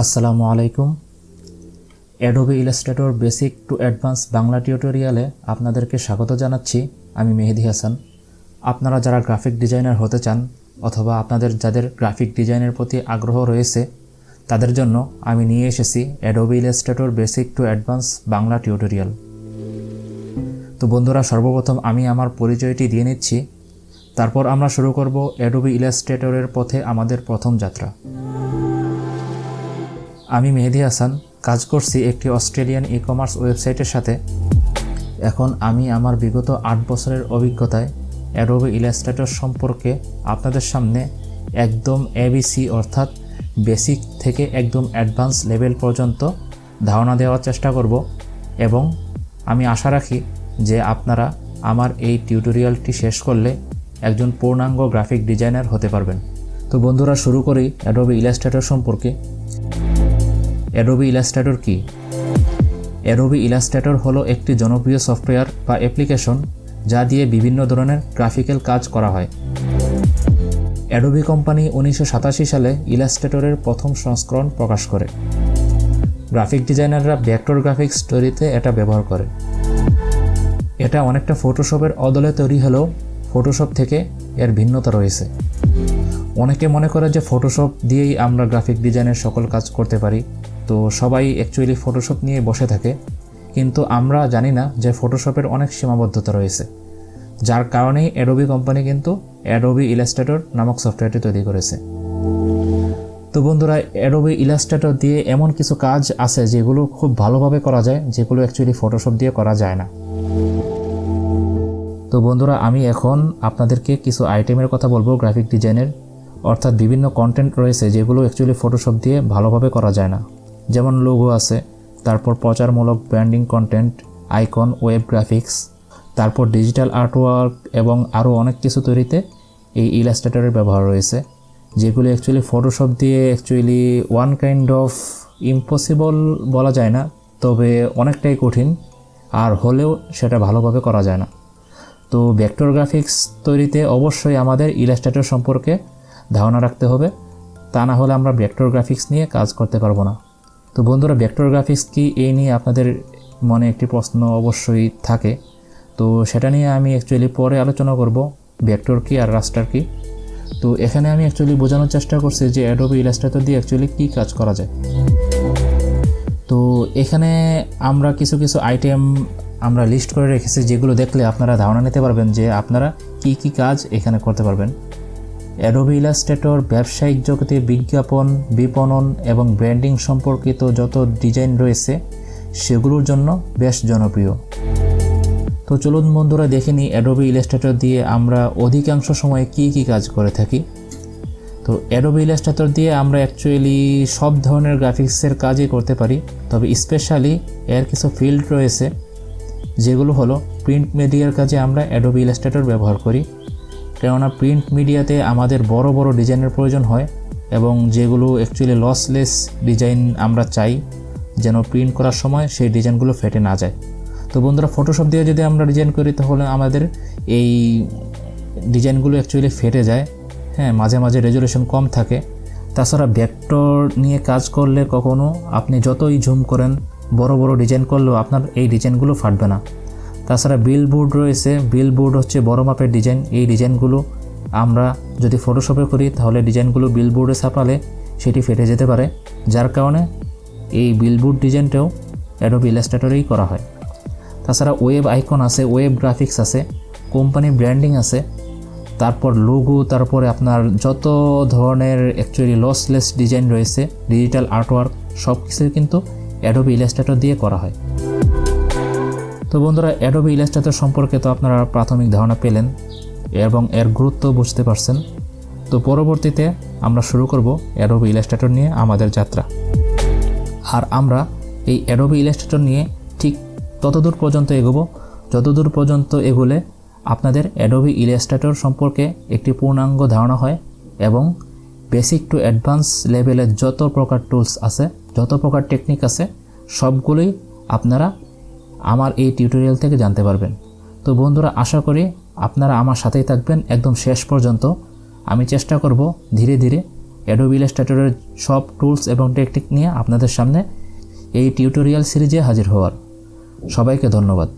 আসসালামু আলাইকুম। Adobe Illustrator basic to advance Bangla টিউটোরিয়ালে আপনাদেরকে স্বাগত জানাচ্ছি। আমি মেহেদি হাসান। আপনারা যারা গ্রাফিক ডিজাইনার হতে চান অথবা আপনাদের যাদের গ্রাফিক ডিজাইনের প্রতি আগ্রহ রয়েছে তাদের জন্য আমি নিয়ে এসেছি Adobe Illustrator basic to advance Bangla tutorial. তো বন্ধুরা, সর্বপ্রথম আমি আমার পরিচয়টি দিয়ে নিচ্ছি, তারপর আমরা শুরু করব অ্যাডোবি ইলাস্ট্রেটরের পথে আমাদের প্রথম যাত্রা। আমি মেহেদি হাসান, কাজ করছি একটি অস্ট্রেলিয়ান ই কমার্স ওয়েবসাইটের সাথে। এখন আমি আমার বিগত 8 বছরের অভিজ্ঞতায় অ্যাডোবি ইলাস্ট্রেটর সম্পর্কে আপনাদের সামনে একদম এবিসি অর্থাৎ বেসিক থেকে একদম অ্যাডভান্স লেভেল পর্যন্ত ধারণা দেওয়ার চেষ্টা করব এবং আমি আশা রাখি যে আপনারা আমার এই টিউটোরিয়ালটি শেষ করলে একজন পূর্ণাঙ্গ গ্রাফিক ডিজাইনার হতে পারবেন। তো বন্ধুরা, শুরু করি অ্যাডোবি ইলাস্ট্রেটর সম্পর্কে। অ্যাডোবি ইলাস্ট্রেটর কি? অ্যাডোবি ইলাস্ট্রেটর হলো একটি জনপ্রিয় সফটওয়্যার বা অ্যাপ্লিকেশন যা দিয়ে বিভিন্ন ধরনের গ্রাফিক্যাল কাজ করা হয়। অ্যাডোবি কোম্পানি 1987 সালে ইলাস্ট্রেটরের প্রথম সংস্করণ প্রকাশ করে। গ্রাফিক ডিজাইনাররা ভেক্টর গ্রাফিক্স তৈরিতে এটা ব্যবহার করে। এটা অনেকটা ফটোশপের অদলে তৈরি হলেও ফটোশপ থেকে এর ভিন্নতা রয়েছে। অনেকে মনে করে যে ফটোশপ দিয়েই আমরা গ্রাফিক ডিজাইনের সকল কাজ করতে পারি, তো সবাই অ্যাকচুয়ালি ফটোশপ নিয়ে বসে থাকে, কিন্তু আমরা জানি না যে ফটোশপের অনেক সীমাবদ্ধতা রয়েছে, যার কারণেই অ্যাডোবি কোম্পানি কিন্তু অ্যাডোবি ইলাস্ট্রেটর নামক সফটওয়্যারটি তৈরি করেছে। তো বন্ধুরা, অ্যাডোবি ইলাস্ট্রেটর দিয়ে এমন কিছু কাজ আছে যেগুলো খুব ভালোভাবে করা যায়, যেগুলো অ্যাকচুয়ালি ফটোশপ দিয়ে করা যায় না। তো বন্ধুরা, আমি এখন আপনাদেরকে কিছু আইটেমের কথা বলবো গ্রাফিক ডিজাইনের, অর্থাৎ বিভিন্ন কন্টেন্ট রয়েছে যেগুলো অ্যাকচুয়ালি ফটোশপ দিয়ে ভালোভাবে করা যায় না। যেমন লোগো আছে, তারপর প্রচারমূলক branding content, icon, web graphics, তারপর ডিজিটাল আর্টওয়ার্ক এবং আরও অনেক কিছু তৈরিতে এই ইলাস্ট্রেটরের ব্যবহার রয়েছে, যেগুলি অ্যাকচুয়ালি ফটোশপ দিয়ে actually one kind of impossible বলা যায় না, তবে অনেকটাই কঠিন, আর হলেও সেটা ভালোভাবে করা যায় না। তো ভেক্টর গ্রাফিক্স তৈরিতে অবশ্যই আমাদের ইলাস্ট্রেটর সম্পর্কে ধারণা রাখতে হবে, তা না হলে আমরা ভেক্টর গ্রাফিক্স নিয়ে কাজ করতে পারবো না। তো বন্ধুরা, ভেক্টর গ্রাফিক্স কি, এই নিয়ে আপনাদের মনে একটি প্রশ্ন অবশ্যই থাকে, তো সেটা নিয়ে আমি অ্যাকচুয়ালি পরে আলোচনা করব, ভেক্টর কি আর রাস্টার কি। তো এখানে আমি অ্যাকচুয়ালি বোঝানোর চেষ্টা করছি যে অ্যাডোবি ইলাস্ট্রেটর দিয়ে অ্যাকচুয়ালি কী কাজ করা যায়। তো এখানে আমরা কিছু আইটেম আমরা লিস্ট করে রেখেছি, যেগুলো দেখলে আপনারা ধারণা নিতে পারবেন যে আপনারা কি কাজ এখানে করতে পারবেন। অ্যাডোবি ইলাস্ট্রেটর ব্যবসায়িক জগতে বিজ্ঞাপন, বিপণন এবং ব্র্যান্ডিং সম্পর্কিত যত ডিজাইন রয়েছে সেগুলোর জন্য বেশ জনপ্রিয়। তো চলুন বন্ধুরা, দেখে নিই অ্যাডোবি ইলাস্ট্রেটর দিয়ে আমরা অধিকাংশ সময় কি কাজ করে থাকি। তো অ্যাডোবি ইলাস্ট্রেটর দিয়ে আমরা অ্যাকচুয়ালি সব ধরনের গ্রাফিক্সের কাজই করতে পারি, তবে স্পেশালি এর কিছু ফিল্ড রয়েছে, যেগুলো হলো প্রিন্ট মিডিয়ার কাজে আমরা অ্যাডোবি ইলাস্ট্রেটর ব্যবহার করি, কেননা প্রিন্ট মিডিয়াতে আমাদের বড় বড় ডিজাইনের প্রয়োজন হয় এবং যেগুলো অ্যাকচুয়ালি লসলেস ডিজাইন আমরা চাই যেন প্রিন্ট করার সময় সেই ডিজাইনগুলো ফেটে না যায়। তো বন্ধুরা, ফটোশপ দিয়ে যদি আমরা ডিজাইন করি তাহলে আমাদের এই ডিজাইনগুলো অ্যাকচুয়ালি ফেটে যায়, মাঝে মাঝে রেজুলেশন কম থাকে। তাছাড়া ভেক্টর নিয়ে কাজ করলে কখনো আপনি যতই জুম করেন, বড় বড় ডিজাইন করলেও আপনার এই ডিজাইনগুলো ফাটবে না। তাছাড়া বিলবোর্ড রয়েছে, বিলবোর্ড হচ্ছে বড় মাপের ডিজাইন, এই ডিজাইনগুলো আমরা যদি ফটোশপে করি তাহলে ডিজাইনগুলো বিলবোর্ডে ছাপালে সেটি ফেটে যেতে পারে, যার কারণে এই বিলবোর্ড ডিজাইনটাও অ্যাডোবি ইলাস্ট্রেটরেই করা হয়। তাছাড়া ওয়েব আইকন আছে, ওয়েব গ্রাফিক্স আছে, কোম্পানি ব্র্যান্ডিং আছে, তারপর লোগো, তারপরে আপনার যত ধরনের অ্যাকচুয়ালি লসলেস ডিজাইন রয়েছে, ডিজিটাল আর্টওয়ার্ক, সব কিছুই কিন্তু অ্যাডোবি ইলাস্ট্রেটর দিয়ে করা হয়। তো বন্ধুরা, অ্যাডোবি ইলাস্ট্রেটর সম্পর্কে তো আপনারা প্রাথমিক ধারণা পেলেন এবং এর গুরুত্ব বুঝতে পারছেন। তো পরবর্তীতে আমরা শুরু করব অ্যাডোবি ইলাস্ট্রেটর নিয়ে আমাদের যাত্রা। আর আমরা এই অ্যাডোবি ইলাস্ট্রেটর নিয়ে ঠিক ততদূর পর্যন্ত এগোবো যতদূর পর্যন্ত এগোলে আপনাদের অ্যাডোবি ইলাস্ট্রেটর সম্পর্কে একটি পূর্ণাঙ্গ ধারণা হয় এবং বেসিক টু অ্যাডভান্স লেভেলের যত প্রকার টুলস আছে, যত প্রকার টেকনিক আছে, সবগুলোই আপনারা আমার এই টিউটোরিয়াল থেকে জানতে পারবেন। তো বন্ধুরা, আশা করি আপনারা আমার সাথেই থাকবেন একদম শেষ পর্যন্ত। আমি চেষ্টা করব ধীরে ধীরে অ্যাডোবি ইলাস্ট্রেটরের সব টুলস এবং টেকনিক নিয়ে আপনাদের সামনে এই টিউটোরিয়াল সিরিজে হাজির হওয়ার। সবাইকে ধন্যবাদ।